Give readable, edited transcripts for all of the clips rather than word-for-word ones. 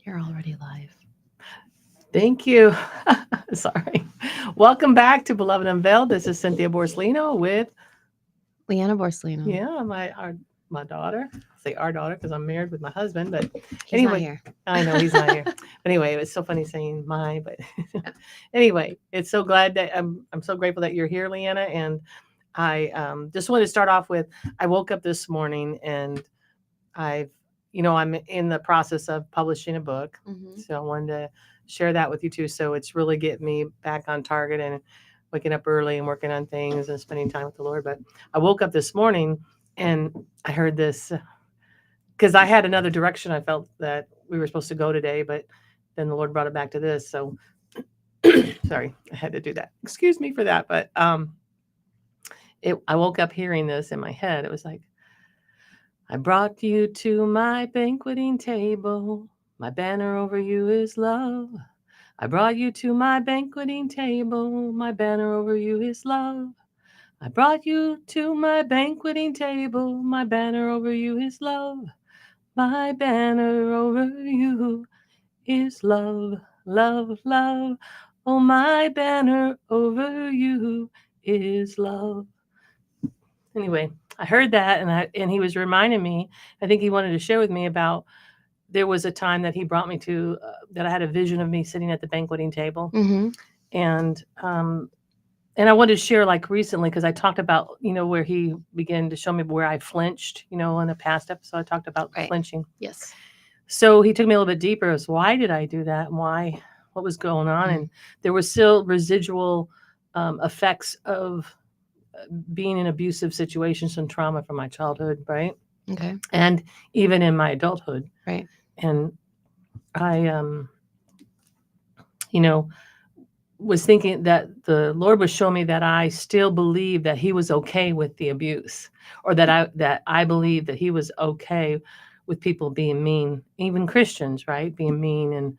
You're already live. Thank you. Sorry. Welcome back to Beloved Unveiled. This is Cynthia Borsellino with Leanna Borsellino. my daughter. I say our daughter because I'm married with my husband. But He's not anyway, here. I know he's not here. But anyway, it's so funny saying my. But anyway, it's so glad that I'm so grateful that you're here, Leanna. And I just wanted to start off with I woke up this morning and I've, I'm in the process of publishing a book. Mm-hmm. So I wanted to share that with you too. So it's really getting me back on target and waking up early and working on things and spending time with the Lord. But I woke up this morning and I heard this because I had another direction I felt that we were supposed to go today, but then the Lord brought it back to this. So sorry, I had to do that. Excuse me for that. But I woke up hearing this in my head. It was like, I brought you to my banqueting table. My banner over you is love. I brought you to my banqueting table. My banner over you is love. I brought you to my banqueting table. My banner over you is love. My banner over you is love, love, love. Oh, my banner over you is love. Anyway, I heard that and he was reminding me, I think he wanted to share with me about there was a time that he brought me to that I had a vision of me sitting at the banqueting table Mm-hmm. and and I wanted to share like recently because I talked about where he began to show me where I flinched in the past episode I talked about Right. flinching. Yes. So he took me a little bit deeper as why did I do that and why what was going on Mm. and there was still residual effects of being in abusive situations and trauma from my childhood, right? Okay. And even in my adulthood. Right. And I you know, was thinking that the Lord was showing me that I still believe that he was okay with the abuse or that I believe that he was okay with people being mean, even Christians, right? Being mean and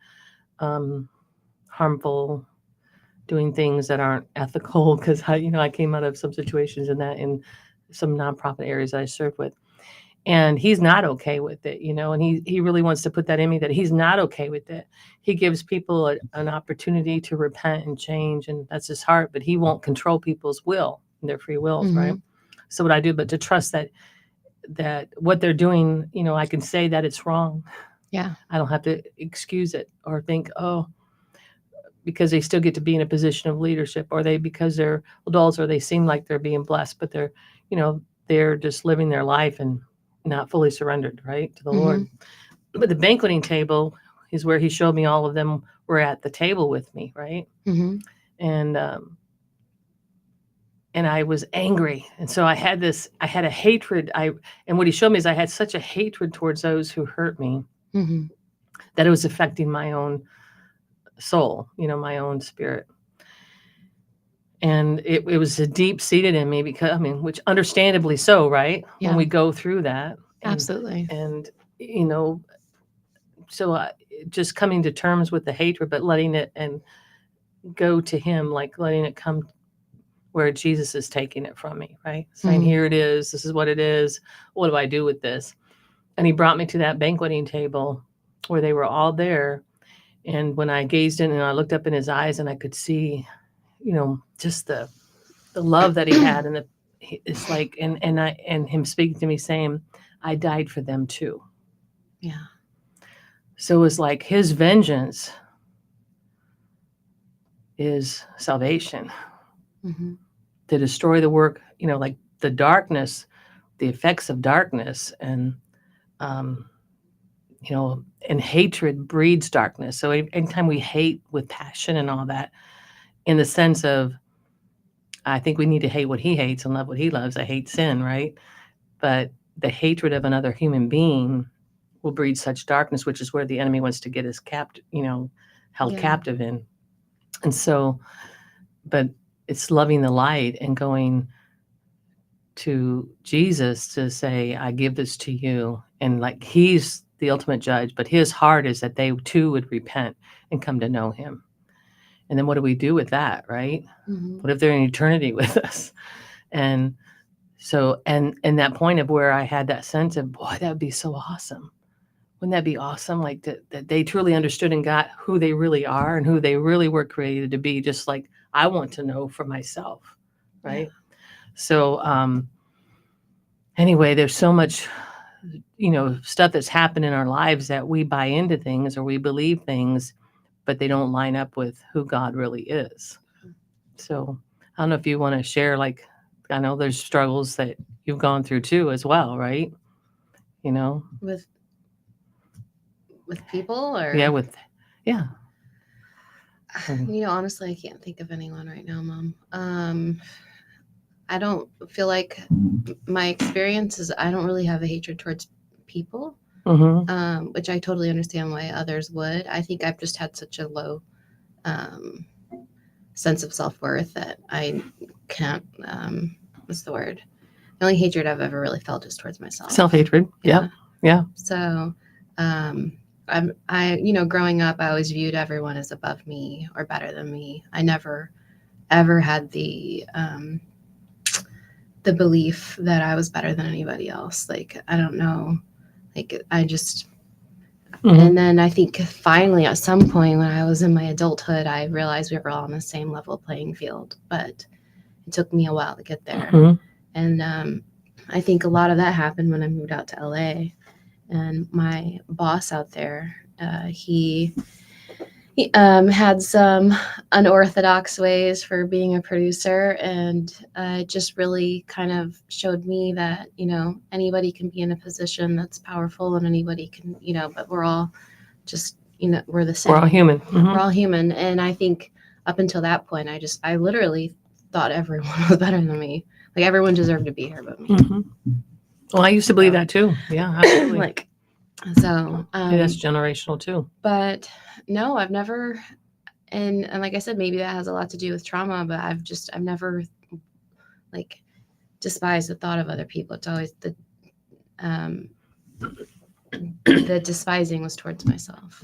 um, harmful, doing things that aren't ethical because I came out of some situations in that in some nonprofit areas I served with. And he's not okay with it, and he really wants to put that in me that he's not okay with it. He gives people an opportunity to repent and change, and that's his heart, but he won't control people's will and their free wills, Mm-hmm. right? So what I do but to trust that what they're doing, I can say that it's wrong. Yeah. I don't have to excuse it or think, oh, because they still get to be in a position of leadership or they because they're adults or they seem like they're being blessed but you know they're just living their life and not fully surrendered right to the Mm-hmm. Lord. But the banqueting table is where he showed me all of them were at the table with me, right? Mm-hmm. and and I was angry, and so I had a hatred. And what he showed me is I had such a hatred towards those who hurt me Mm-hmm. that it was affecting my own soul, my own spirit. And it was a deep seated in me because which understandably so, right? When Yeah. we go through that Absolutely. and you know so just coming to terms with the hatred but letting it and go to him, like letting it come where Jesus is taking it from me, right? Saying, Mm-hmm. here it is, this is what it is, what do I do with this? And he brought me to that banqueting table where they were all there. And when I gazed in and I looked up in his eyes and I could see, just the love that he had and it's like and him speaking to me saying I died for them too. Yeah. So it was like his vengeance is salvation Mm-hmm. to destroy the work, like the darkness, the effects of darkness. And um and hatred breeds darkness. So anytime we hate with passion and all that, in the sense of I think we need to hate what he hates and love what he loves. I hate sin, right? But the hatred of another human being will breed such darkness, which is where the enemy wants to get us held Yeah. captive in. And so, but it's loving the light and going to Jesus to say, I give this to you. And like he's the ultimate judge, but his heart is that they too would repent and come to know him. And then what do we do with that, right? Mm-hmm. What if they're in eternity with us? And so, and that point of where I had that sense of, boy, that would be so awesome. Wouldn't that be awesome? Like that they truly understood and got who they really are and who they really were created to be, just like I want to know for myself, Yeah. right? So anyway, there's so much, stuff that's happened in our lives that we buy into things or we believe things, but they don't line up with who God really is. So I don't know if you want to share, like, I know there's struggles that you've gone through too as well, right? With people, or Yeah, yeah. honestly, I can't think of anyone right now, Mom. I don't feel like my experience is I don't really have a hatred towards people, which I totally understand why others would. I think I've just had such a low sense of self-worth that I can't, what's the word? The only hatred I've ever really felt is towards myself. Self-hatred. Yeah. Yeah. So, growing up, I always viewed everyone as above me or better than me. I never, ever had the belief that I was better than anybody else. Like, I don't know. Like, I just, and then I think finally at some point when I was in my adulthood, I realized we were all on the same level playing field, but it took me a while to get there. And I think a lot of that happened when I moved out to LA, and my boss out there, he had some unorthodox ways for being a producer, and it just really kind of showed me that anybody can be in a position that's powerful, and anybody can, but we're all just we're the same. We're all human. We're all human, and I think up until that point, I literally thought everyone was better than me. Like, everyone deserved to be here but me. Well, I used to believe that too. Yeah, absolutely. That's generational too. But no, I've never, and like I said, maybe that has a lot to do with trauma, but I've never like despised the thought of other people. It's always the despising was towards myself.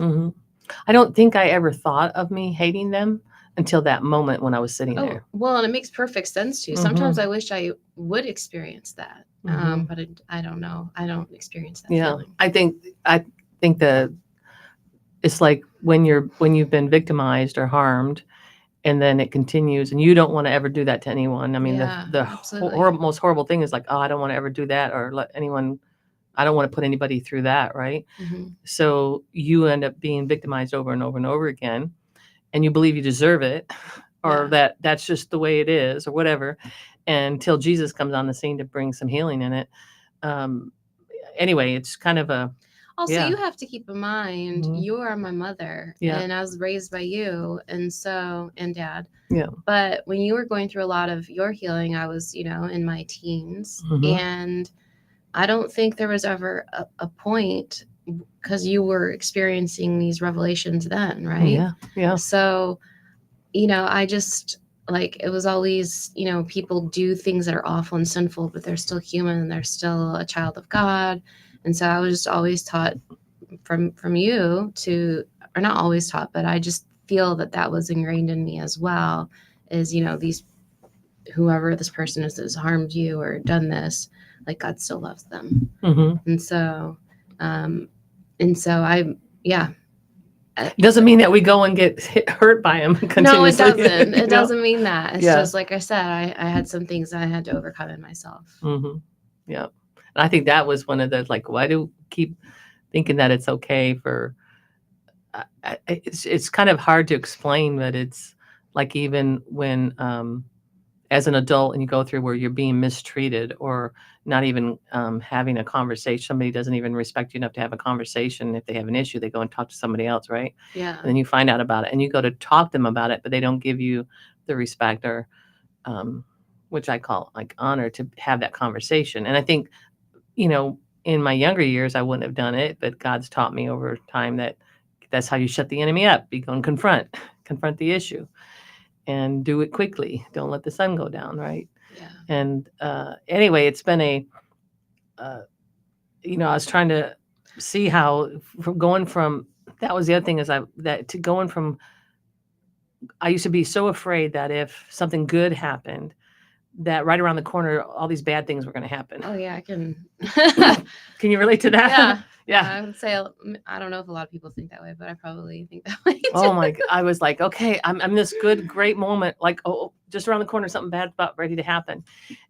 I don't think I ever thought of me hating them until that moment when I was sitting there. Well, and it makes perfect sense too. Sometimes I wish I would experience that, but I don't know. I don't experience that feeling. I think it's like when you've been victimized or harmed, and then it continues, and you don't want to ever do that to anyone. I mean, the most horrible thing is like, oh, I don't want to ever do that or let anyone. I don't want to put anybody through that, right? So you end up being victimized over and over and over again, and you believe you deserve it, or that's just the way it is, or whatever, until Jesus comes on the scene to bring some healing in it. Anyway, it's kind of a. Also, you have to keep in mind, you are my mother, and I was raised by you, and Dad. Yeah. But when you were going through a lot of your healing, I was, in my teens, and I don't think there was ever a point, because you were experiencing these revelations then, right? Yeah. So, I just, like, it was always, people do things that are awful and sinful, but they're still human and they're still a child of God. And so I was just always taught from you to, or not always taught, but I just feel that was ingrained in me as well, is, whoever this person is that's harmed you or done this, like, God still loves them. And so it doesn't mean that we go and get hurt by them continuously. No, it doesn't. It doesn't mean that. It's just, like I said, I had some things I had to overcome in myself. Yeah. And I think that was one of the, like, why do we keep thinking that it's okay for, it's kind of hard to explain, but it's like, even when, as an adult, and you go through where you're being mistreated or not even having a conversation, somebody doesn't even respect you enough to have a conversation. If they have an issue, they go and talk to somebody else, right? Yeah. And then you find out about it, and you go to talk to them about it, but they don't give you the respect or, which I call, like, honor to have that conversation. And I think, in my younger years, I wouldn't have done it, but God's taught me over time that that's how you shut the enemy up. You go and confront the issue, and do it quickly. Don't let the sun go down, right? Yeah. And anyway, it's been I was trying to see how going from, that was the other thing, is going from, I used to be so afraid that if something good happened, that right around the corner, all these bad things were going to happen. Oh yeah, I can. Can you relate to that? Yeah. Yeah. I would say I don't know if a lot of people think that way, but I probably think that way too. Oh my! I was like, okay, I'm in this good, great moment. Like, oh, just around the corner, something bad about ready to happen,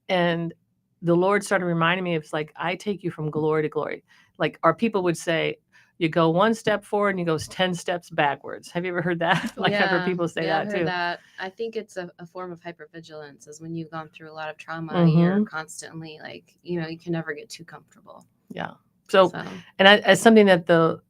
and the Lord started reminding me, it's like, I take you from glory to glory. Like our people would say, you go one step forward and you go 10 steps backwards. Have you ever heard that? Like I've heard people say that I've too. heard that. I think it's a form of hypervigilance, is when you've gone through a lot of trauma, you're constantly like, you can never get too comfortable. Yeah. So. And as something that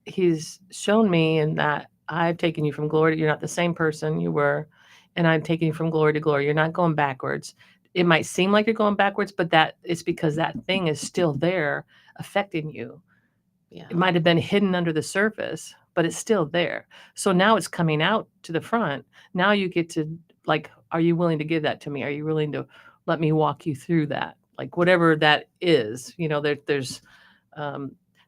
he's shown me, in that I've taken you from glory. You're not the same person you were, and I'm taking you from glory to glory. You're not going backwards. It might seem like you're going backwards, but that it's because that thing is still there affecting you. Yeah. It might have been hidden under the surface, but it's still there. So now it's coming out to the front. Now you get to, like, are you willing to give that to me? Are you willing to let me walk you through that? Like whatever that is, there's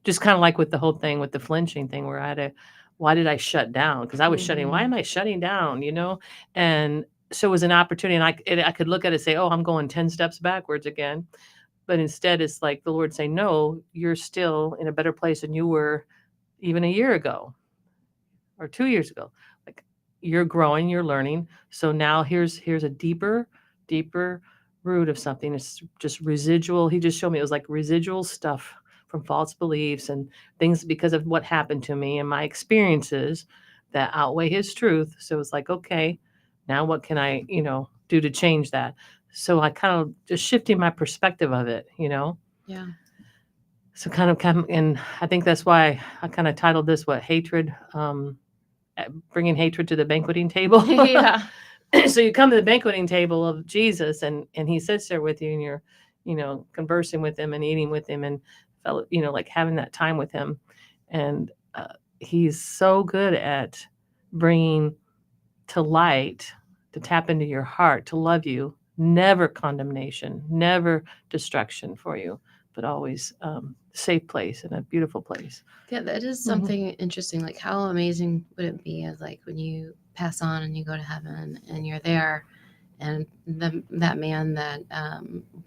just kind of like with the whole thing with the flinching thing, where why did I shut down? Because I was shutting. Why am I shutting down? And so it was an opportunity, and I could look at it and say, oh, I'm going 10 steps backwards again. But instead, it's like the Lord saying, no, you're still in a better place than you were even a year ago or 2 years ago. Like, you're growing, you're learning. So now here's a deeper root of something. It's just residual. He just showed me it was like residual stuff from false beliefs and things because of what happened to me and my experiences that outweigh his truth. So it's like, okay, now what can I, do to change that? So I kind of just shifting my perspective of it, Yeah. So kind of and I think that's why I kind of titled this, hatred, bringing hatred to the banqueting table. Yeah. So you come to the banqueting table of Jesus, and he sits there with you, and you're, conversing with him and eating with him and like having that time with him. And he's so good at bringing to light, to tap into your heart, to love you. Never condemnation, never destruction for you, but always safe place and a beautiful place. Yeah, that is something interesting. Like, how amazing would it be as, like, when you pass on and you go to heaven and you're there, and that man that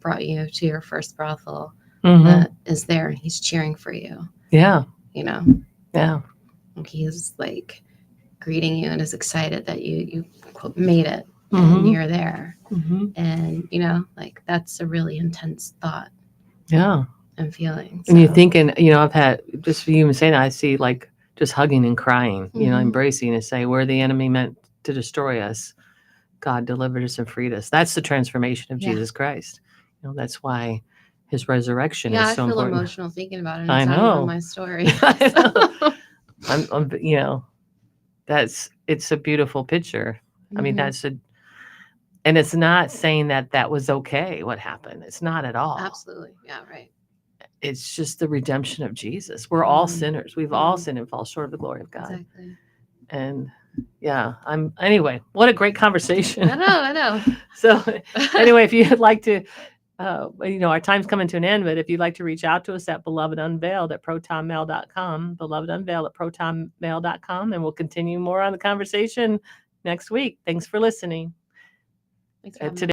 brought you to your first brothel that is there, and he's cheering for you. Yeah. Yeah. Like, he's like greeting you and is excited that you made it and you're there. And like, that's a really intense thought. Yeah. And feeling. And you're thinking, I've had, just for you even saying that, I see like just hugging and crying, embracing and say, where the enemy meant to destroy us, God delivered us and freed us. That's the transformation of Jesus Christ. That's why his resurrection is so important. I feel emotional thinking about it. I know. My story. It's a beautiful picture. I mean, and it's not saying that was okay, what happened. It's not at all. Absolutely. Yeah, right. It's just the redemption of Jesus. We're all sinners. We've all sinned and fall short of the glory of God. Exactly. And anyway, what a great conversation. I know. So anyway, if you'd like to, our time's coming to an end, but if you'd like to reach out to us at belovedunveiled@protonmail.com, belovedunveiled@protonmail.com, and we'll continue more on the conversation next week. Thanks for listening. Thanks for having me. Today.